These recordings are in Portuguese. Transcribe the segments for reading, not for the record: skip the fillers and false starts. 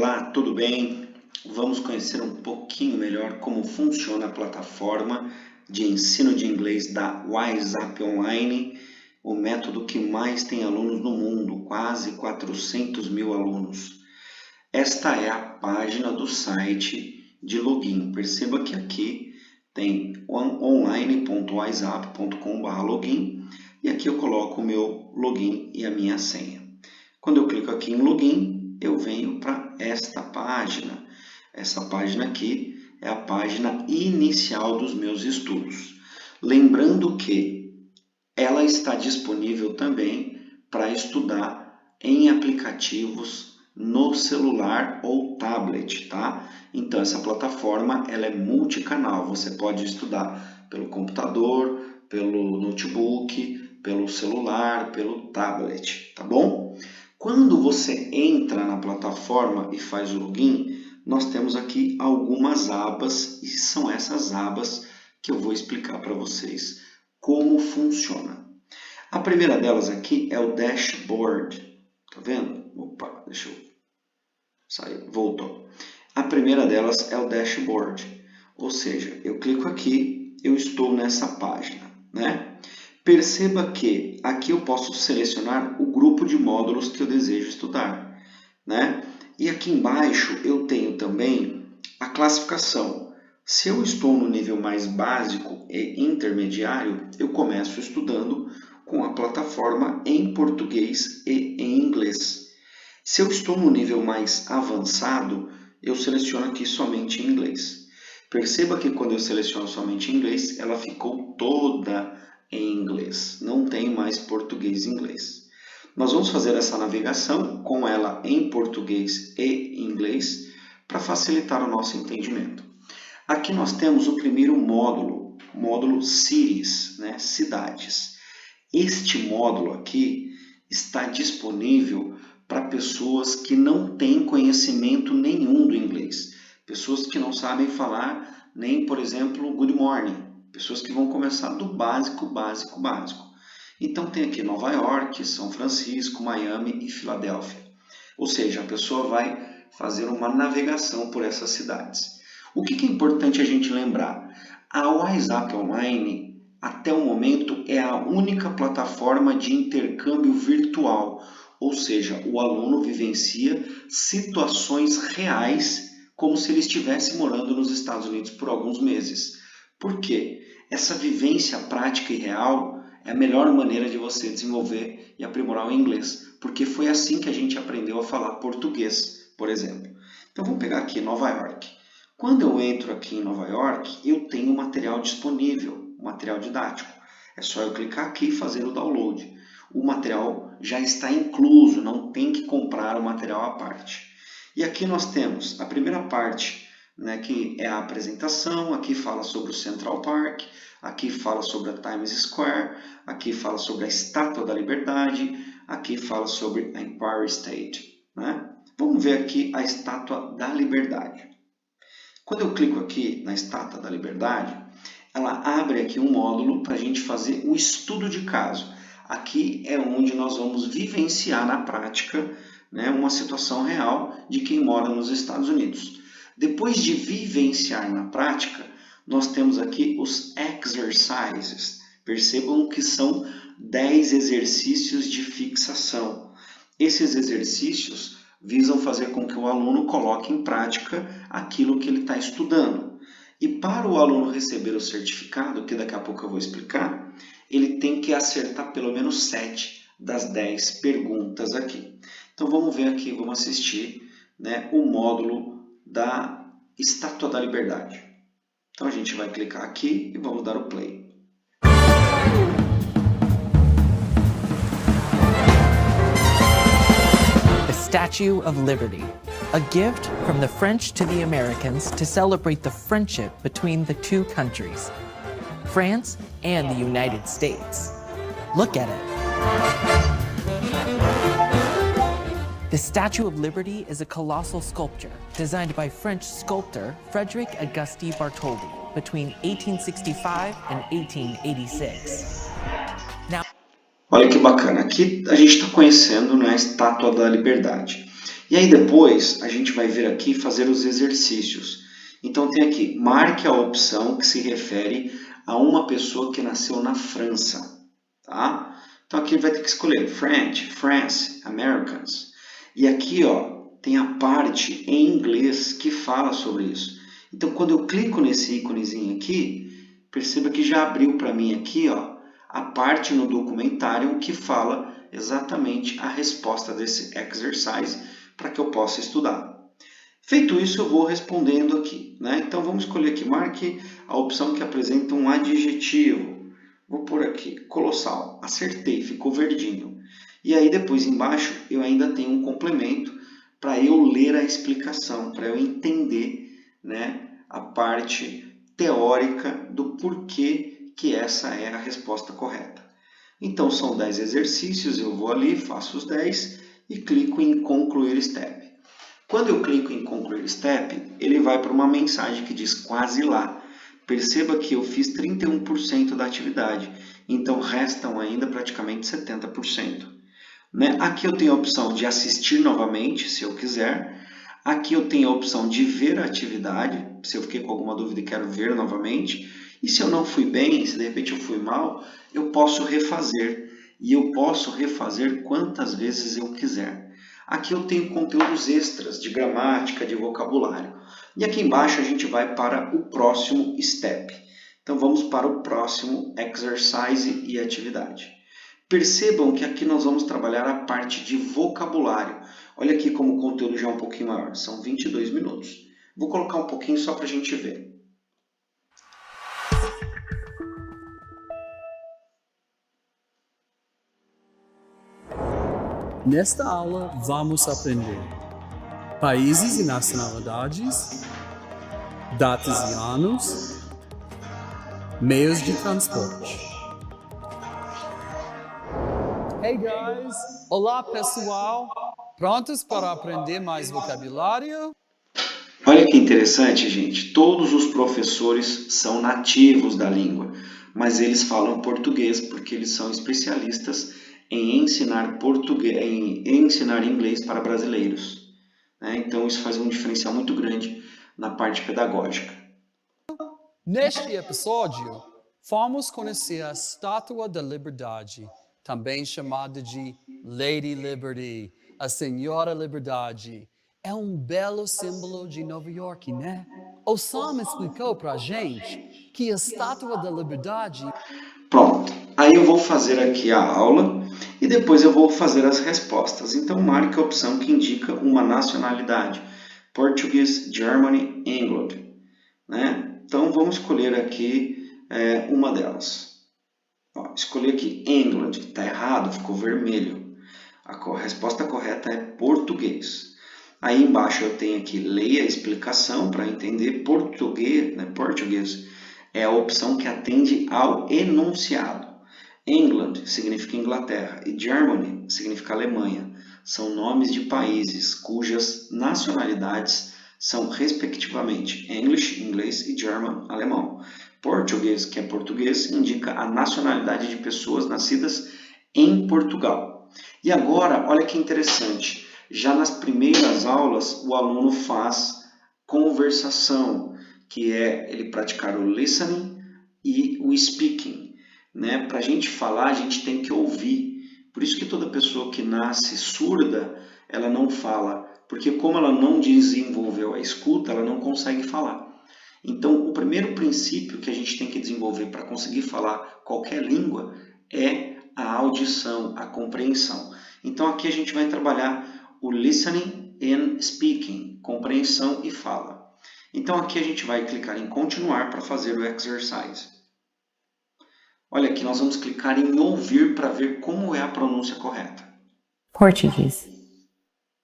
Olá, tudo bem? Vamos conhecer um pouquinho melhor como funciona a plataforma de ensino de inglês da WhatsApp Online, o método que mais tem alunos no mundo, quase 400 mil alunos. Esta é a página do site de login. Perceba que aqui tem online.whatsapp.com/login e aqui eu coloco o meu login e a minha senha. Quando eu clico aqui em login, eu venho para esta página. Essa página aqui é a página inicial dos meus estudos. Lembrando que ela está disponível também para estudar em aplicativos no celular ou tablet, tá? Então essa plataforma ela é multicanal. Você pode estudar pelo computador, pelo notebook, pelo celular, pelo tablet, tá bom? Quando você entra na plataforma e faz o login, nós temos aqui algumas abas e são essas abas que eu vou explicar para vocês como funciona. A primeira delas aqui é o dashboard, tá vendo? Opa, deixa eu sair, voltou. A primeira delas é o dashboard, ou seja, eu clico aqui, eu estou nessa página, né? Perceba que aqui eu posso selecionar o grupo de módulos que eu desejo estudar, né? E aqui embaixo eu tenho também a classificação. Se eu estou no nível mais básico e intermediário, eu começo estudando com a plataforma em português e em inglês. Se eu estou no nível mais avançado, eu seleciono aqui somente em inglês. Perceba que quando eu seleciono somente em inglês, ela ficou toda em inglês, não tem mais português e inglês. Nós vamos fazer essa navegação com ela em português e inglês para facilitar o nosso entendimento. Aqui nós temos o primeiro módulo, módulo Cities, né? Cidades. Este módulo aqui está disponível para pessoas que não têm conhecimento nenhum do inglês, pessoas que não sabem falar nem, por exemplo, good morning. Pessoas que vão começar do básico, básico, básico. Então tem aqui Nova York, São Francisco, Miami e Filadélfia. Ou seja, a pessoa vai fazer uma navegação por essas cidades. O que é importante a gente lembrar? A WhatsApp Online, até o momento, é a única plataforma de intercâmbio virtual. Ou seja, o aluno vivencia situações reais como se ele estivesse morando nos Estados Unidos por alguns meses. Por quê? Essa vivência prática e real é a melhor maneira de você desenvolver e aprimorar o inglês, porque foi assim que a gente aprendeu a falar português, por exemplo. Então vamos pegar aqui Nova York. Quando eu entro aqui em Nova York, eu tenho material disponível, material didático. É só eu clicar aqui e fazer o download. O material já está incluso, não tem que comprar o material à parte. E aqui nós temos a primeira parte, né, que é a apresentação, aqui fala sobre o Central Park, aqui fala sobre a Times Square, aqui fala sobre a Estátua da Liberdade, aqui fala sobre a Empire State, né? Vamos ver aqui a Estátua da Liberdade. Quando eu clico aqui na Estátua da Liberdade, ela abre aqui um módulo para a gente fazer o estudo de caso. Aqui é onde nós vamos vivenciar na prática, né, uma situação real de quem mora nos Estados Unidos. Depois de vivenciar na prática, nós temos aqui os exercises. Percebam que são 10 exercícios de fixação. Esses exercícios visam fazer com que o aluno coloque em prática aquilo que ele está estudando. E para o aluno receber o certificado, que daqui a pouco eu vou explicar, ele tem que acertar pelo menos 7 das 10 perguntas aqui. Então vamos ver aqui, vamos assistir, né, o módulo da Estátua da Liberdade. Então a gente vai clicar aqui e vamos dar o play. The Statue of Liberty, a gift from the French to the Americans to celebrate the friendship between the two countries, France and the United States. Look at it. The Statue of Liberty is a colossal sculpture designed by French sculptor Frédéric Auguste Bartholdi between 1865 and 1886. Now, olha que bacana, aqui a gente está conhecendo, né, a Estátua da Liberdade. E aí depois a gente vai vir aqui fazer os exercícios. Então tem aqui, marque a opção que se refere a uma pessoa que nasceu na França. Tá? Então aqui vai ter que escolher French, France, Americans. E aqui ó, tem a parte em inglês que fala sobre isso. Então quando eu clico nesse íconezinho aqui, perceba que já abriu para mim aqui ó, a parte no documentário que fala exatamente a resposta desse exercise para que eu possa estudar. Feito isso, eu vou respondendo aqui, né? Então vamos escolher aqui, marque a opção que apresenta um adjetivo. Vou pôr aqui, colossal. Acertei, ficou verdinho. E aí depois embaixo eu ainda tenho um complemento para eu ler a explicação, para eu entender, né, a parte teórica do porquê que essa é a resposta correta. Então são 10 exercícios, eu vou ali, faço os 10 e clico em concluir step. Quando eu clico em concluir step, ele vai para uma mensagem que diz quase lá. Perceba que eu fiz 31% da atividade, então restam ainda praticamente 70%. Né? Aqui eu tenho a opção de assistir novamente, se eu quiser. Aqui eu tenho a opção de ver a atividade, se eu fiquei com alguma dúvida e quero ver novamente. E se eu não fui bem, se de repente eu fui mal, eu posso refazer. E eu posso refazer quantas vezes eu quiser. Aqui eu tenho conteúdos extras de gramática, de vocabulário. E aqui embaixo a gente vai para o próximo step. Então vamos para o próximo exercise e atividade. Percebam que aqui nós vamos trabalhar a parte de vocabulário. Olha aqui como o conteúdo já é um pouquinho maior, são 22 minutos. Vou colocar um pouquinho só para a gente ver. Nesta aula, vamos aprender países e nacionalidades, datas e anos, meios de transporte. Hey guys! Olá pessoal! Prontos para aprender mais vocabulário? Olha que interessante, gente. Todos os professores são nativos da língua, mas eles falam português porque eles são especialistas em ensinar português, em ensinar inglês para brasileiros. Né? Então isso faz um diferencial muito grande na parte pedagógica. Neste episódio, vamos conhecer a Estátua da Liberdade, também chamada de Lady Liberty, a Senhora Liberdade. É um belo símbolo de Nova York, né? O Sam explicou pra gente que a Estátua da Liberdade... Pronto, aí eu vou fazer aqui a aula e depois eu vou fazer as respostas. Então marque a opção que indica uma nacionalidade. Português, Germany, England. Né? Então vamos escolher aqui uma delas. Ó, escolhi aqui England, está errado, ficou vermelho. A resposta correta é português. Aí embaixo eu tenho aqui, leia a explicação para entender português, né? Português é a opção que atende ao enunciado. England significa Inglaterra e Germany significa Alemanha. São nomes de países cujas nacionalidades são respectivamente English, inglês e German, alemão. Português, que é português, indica a nacionalidade de pessoas nascidas em Portugal. E agora, olha que interessante. Já nas primeiras aulas, o aluno faz conversação, que é ele praticar o listening e o speaking. Né? Para a gente falar, a gente tem que ouvir. Por isso que toda pessoa que nasce surda, ela não fala. Porque como ela não desenvolveu a escuta, ela não consegue falar. Então, o primeiro princípio que a gente tem que desenvolver para conseguir falar qualquer língua é a audição, a compreensão. Então, aqui a gente vai trabalhar o listening and speaking, compreensão e fala. Então, aqui a gente vai clicar em continuar para fazer o exercise. Olha aqui, nós vamos clicar em ouvir para ver como é a pronúncia correta. Portuguese.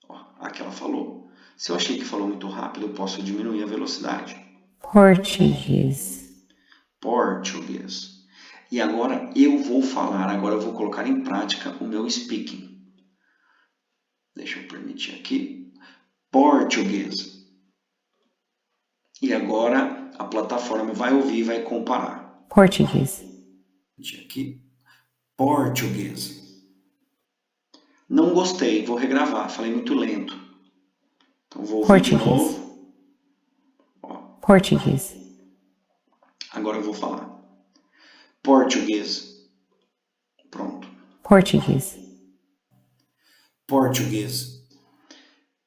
Ó, aqui ela falou. Se eu achei que falou muito rápido, eu posso diminuir a velocidade. Portuguese. Português. E agora eu vou falar, agora eu vou colocar em prática o meu speaking. Deixa eu permitir aqui. Português. E agora a plataforma vai ouvir e vai comparar. Portuguese. Aqui. Português. Não gostei, vou regravar, falei muito lento. Então, vou ouvir de Portuguese. novo. Ó, Portuguese. agora eu vou falar. Português. Pronto. Portuguese. Português.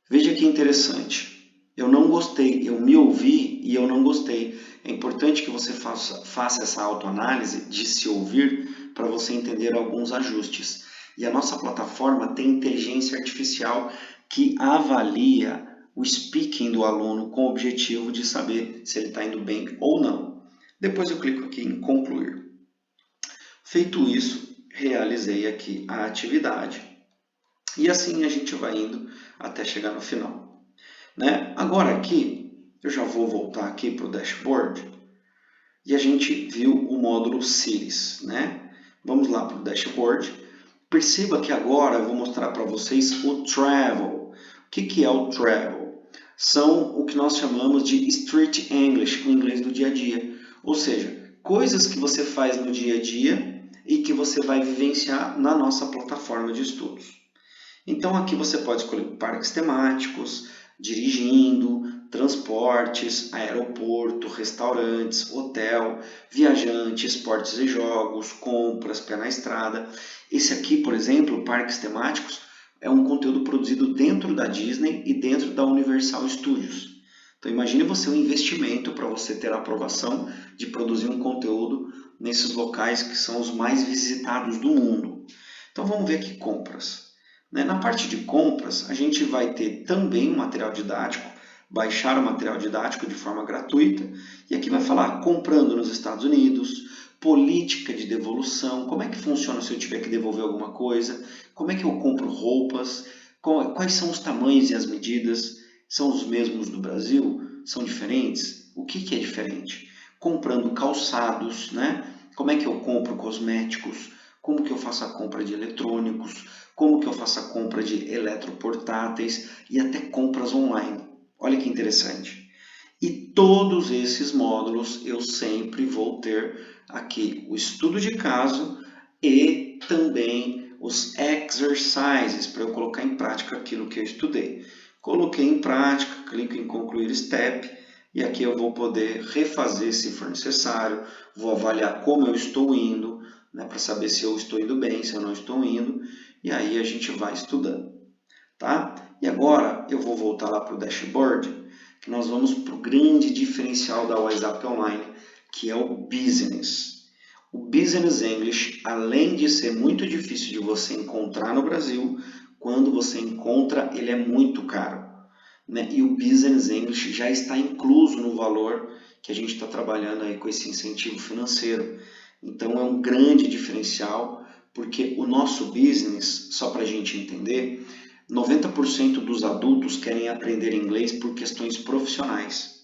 Veja que interessante. Eu não gostei, eu me ouvi e eu não gostei. É importante que você faça essa autoanálise de se ouvir para você entender alguns ajustes. E a nossa plataforma tem inteligência artificial que avalia o speaking do aluno com o objetivo de saber se ele está indo bem ou não. Depois eu clico aqui em concluir. Feito isso, realizei aqui a atividade. E assim a gente vai indo até chegar no final. Né? Agora aqui, eu já vou voltar aqui para o dashboard e a gente viu o módulo Cities. Né? Vamos lá para o dashboard. Perceba que agora eu vou mostrar para vocês o Travel. O que é o Travel? São o que nós chamamos de Street English, o inglês do dia a dia. Ou seja, coisas que você faz no dia a dia e que você vai vivenciar na nossa plataforma de estudos. Então aqui você pode escolher parques temáticos, dirigindo, transportes, aeroporto, restaurantes, hotel, viajante, esportes e jogos, compras, pé na estrada. Esse aqui, por exemplo, parques temáticos, é um conteúdo produzido dentro da Disney e dentro da Universal Studios. Então imagine você um investimento para você ter a aprovação de produzir um conteúdo nesses locais que são os mais visitados do mundo. Então vamos ver aqui compras. Na parte de compras, a gente vai ter também um material didático, baixar o material didático de forma gratuita, e aqui vai falar comprando nos Estados Unidos, política de devolução, como é que funciona se eu tiver que devolver alguma coisa, como é que eu compro roupas, quais são os tamanhos e as medidas, são os mesmos do Brasil? São diferentes? O que é diferente? Comprando calçados, né? Como é que eu compro cosméticos? Como que eu faço a compra de eletrônicos? Como que eu faço a compra de eletroportáteis e até compras online? Olha que interessante. E todos esses módulos eu sempre vou ter aqui o estudo de caso e também os exercises para eu colocar em prática aquilo que eu estudei. Coloquei em prática, clico em concluir step e aqui eu vou poder refazer se for necessário, vou avaliar como eu estou indo, né, para saber se eu estou indo bem, se eu não estou indo, e aí a gente vai estudando. Tá? E agora eu vou voltar lá para o dashboard, que nós vamos para o grande diferencial da WhatsApp Online, que é o Business. O Business English, além de ser muito difícil de você encontrar no Brasil, quando você encontra, ele é muito caro. Né? E o Business English já está incluso no valor que a gente está trabalhando aí com esse incentivo financeiro. Então é um grande diferencial, porque o nosso business, só para a gente entender, 90% dos adultos querem aprender inglês por questões profissionais.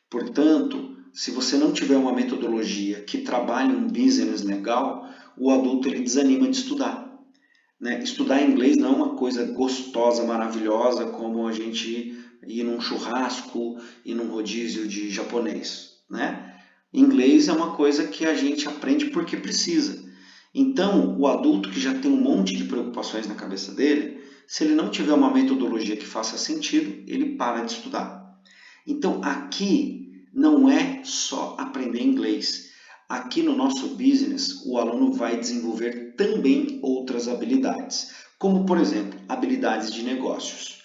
Portanto, se você não tiver uma metodologia que trabalhe um business legal, o adulto ele desanima de estudar. Né? Estudar inglês não é uma coisa gostosa, maravilhosa, como a gente ir num churrasco, ir num rodízio de japonês. Né? Inglês é uma coisa que a gente aprende porque precisa. Então, o adulto que já tem um monte de preocupações na cabeça dele, se ele não tiver uma metodologia que faça sentido, ele para de estudar. Então, aqui não é só aprender inglês. Aqui no nosso business, o aluno vai desenvolver também outras habilidades, como, por exemplo, habilidades de negócios.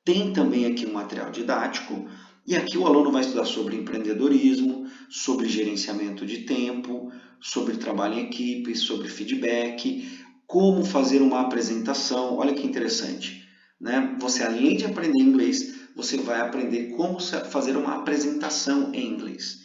Tem também aqui um material didático, e aqui o aluno vai estudar sobre empreendedorismo, sobre gerenciamento de tempo, sobre trabalho em equipe, sobre feedback, como fazer uma apresentação. Olha que interessante, né? Você, além de aprender inglês, você vai aprender como fazer uma apresentação em inglês,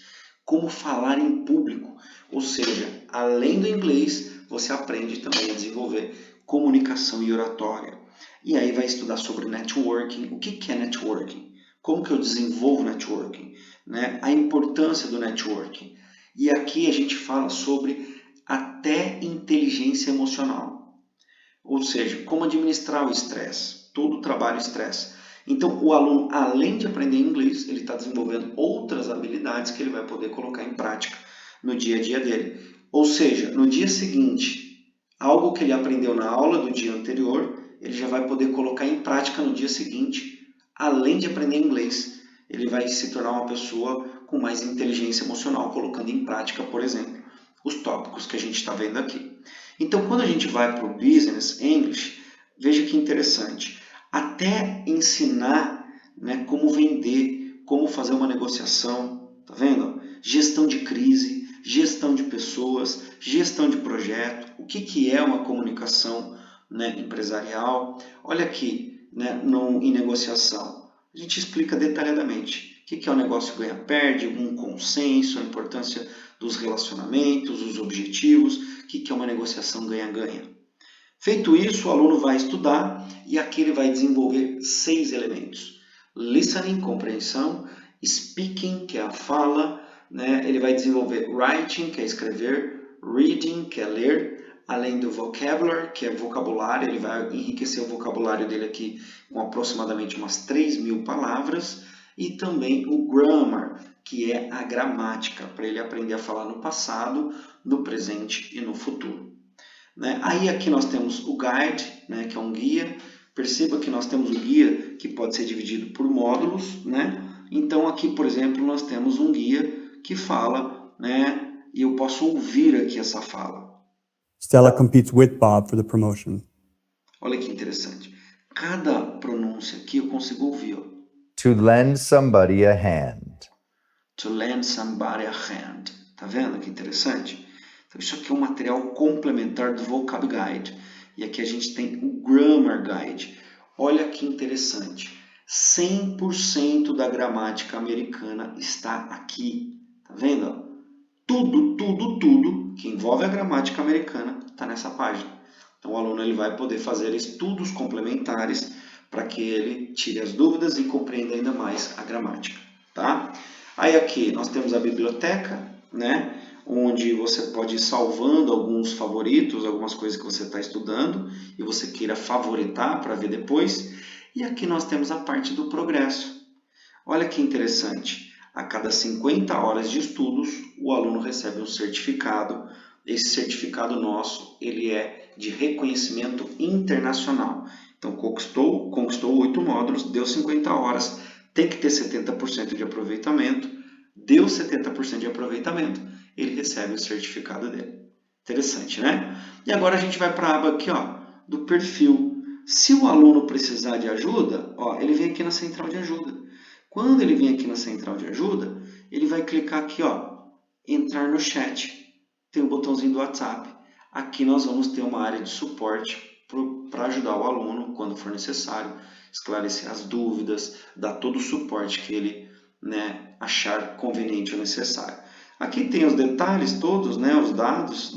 como falar em público, ou seja, além do inglês, você aprende também a desenvolver comunicação e oratória. E aí vai estudar sobre networking. O que é networking? Como que eu desenvolvo networking? Né? A importância do networking. E aqui a gente fala sobre até inteligência emocional. Ou seja, como administrar o estresse. Todo trabalho estresse. Então, o aluno, além de aprender inglês, ele está desenvolvendo outras habilidades que ele vai poder colocar em prática no dia a dia dele. Ou seja, no dia seguinte, algo que ele aprendeu na aula do dia anterior, ele já vai poder colocar em prática no dia seguinte além de aprender inglês, ele vai se tornar uma pessoa com mais inteligência emocional, colocando em prática, por exemplo, os tópicos que a gente está vendo aqui. Então, quando a gente vai para o Business English, veja que interessante, até ensinar, né, como vender, como fazer uma negociação, tá vendo? Gestão de crise, gestão de pessoas, gestão de projeto, o que é uma comunicação, né, empresarial. Olha aqui, né, em negociação, a gente explica detalhadamente o que é o negócio ganha-perde, um consenso, a importância dos relacionamentos, os objetivos, o que é uma negociação ganha-ganha. Feito isso, o aluno vai estudar e aqui ele vai desenvolver 6 elementos. Listening, compreensão, speaking, que é a fala, né? Ele vai desenvolver writing, que é escrever, reading, que é ler, além do vocabulary, que é vocabulário, ele vai enriquecer o vocabulário dele aqui com aproximadamente umas 3.000 palavras, e também o grammar, que é a gramática, para ele aprender a falar no passado, no presente e no futuro. Né? Aí aqui nós temos o guide, né, que é um guia. Perceba que nós temos o guia que pode ser dividido por módulos, né? Então aqui, por exemplo, nós temos um guia que fala, né, e eu posso ouvir aqui essa fala. Stella competes with Bob for the promotion. Olha que interessante. Cada pronúncia aqui eu consigo ouvir. Ó. To lend somebody a hand. To lend somebody a hand. Tá vendo que interessante? Então isso aqui é um material complementar do Vocab Guide. E aqui a gente tem o Grammar Guide. Olha que interessante. 100% da gramática americana está aqui. Tá vendo? Tudo que envolve a gramática americana está nessa página. Então o aluno ele vai poder fazer estudos complementares para que ele tire as dúvidas e compreenda ainda mais a gramática. Tá? Aí aqui nós temos a biblioteca, né? Onde você pode ir salvando alguns favoritos, algumas coisas que você está estudando e você queira favoritar para ver depois. E aqui nós temos a parte do progresso. Olha que interessante. A cada 50 horas de estudos, o aluno recebe um certificado. Esse certificado nosso, ele é de reconhecimento internacional. Então, conquistou 8 módulos, deu 50 horas, tem que ter 70% de aproveitamento. Deu 70% de aproveitamento, ele recebe o certificado dele. Interessante, né? E agora a gente vai para a aba aqui, ó, do perfil. Se o aluno precisar de ajuda, ó, ele vem aqui na central de ajuda. Quando ele vem aqui na central de ajuda, ele vai clicar aqui, ó, entrar no chat. Tem o botãozinho do WhatsApp. Aqui nós vamos ter uma área de suporte para ajudar o aluno quando for necessário, esclarecer as dúvidas, dar todo o suporte que ele, né, achar conveniente ou necessário. Aqui tem os detalhes todos, né, os dados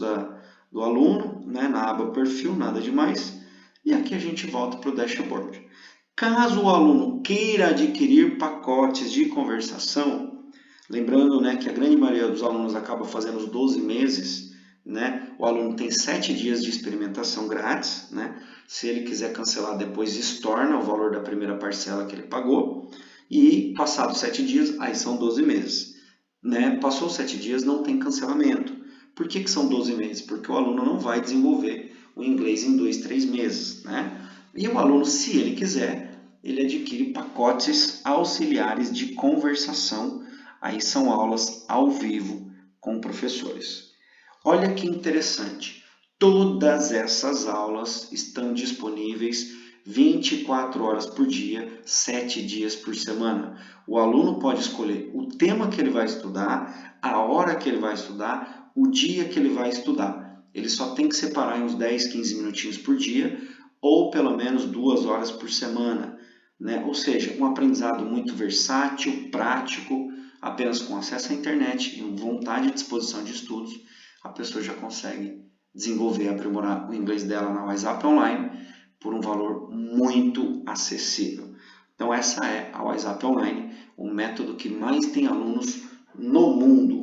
do aluno, né, na aba perfil, nada demais. E aqui a gente volta para o dashboard. Caso o aluno queira adquirir pacotes de conversação, lembrando, né, que a grande maioria dos alunos acaba fazendo os 12 meses, né, o aluno tem 7 dias de experimentação grátis, né, se ele quiser cancelar depois estorna o valor da primeira parcela que ele pagou, e passados 7 dias, aí são 12 meses. Né? Passou 7 dias, não tem cancelamento. Por que são 12 meses? Porque o aluno não vai desenvolver o inglês em 2, 3 meses. Né? E o aluno, se ele quiser, ele adquire pacotes auxiliares de conversação. Aí são aulas ao vivo com professores. Olha que interessante. Todas essas aulas estão disponíveis 24 horas por dia, 7 dias por semana. O aluno pode escolher o tema que ele vai estudar, a hora que ele vai estudar, o dia que ele vai estudar. Ele só tem que separar em uns 10, 15 minutinhos por dia ou pelo menos 2 horas por semana. Né? Ou seja, um aprendizado muito versátil, prático, apenas com acesso à internet e vontade e disposição de estudos, a pessoa já consegue desenvolver e aprimorar o inglês dela na WhatsApp Online por um valor muito acessível. Então essa é a WhatsApp Online, o método que mais tem alunos no mundo.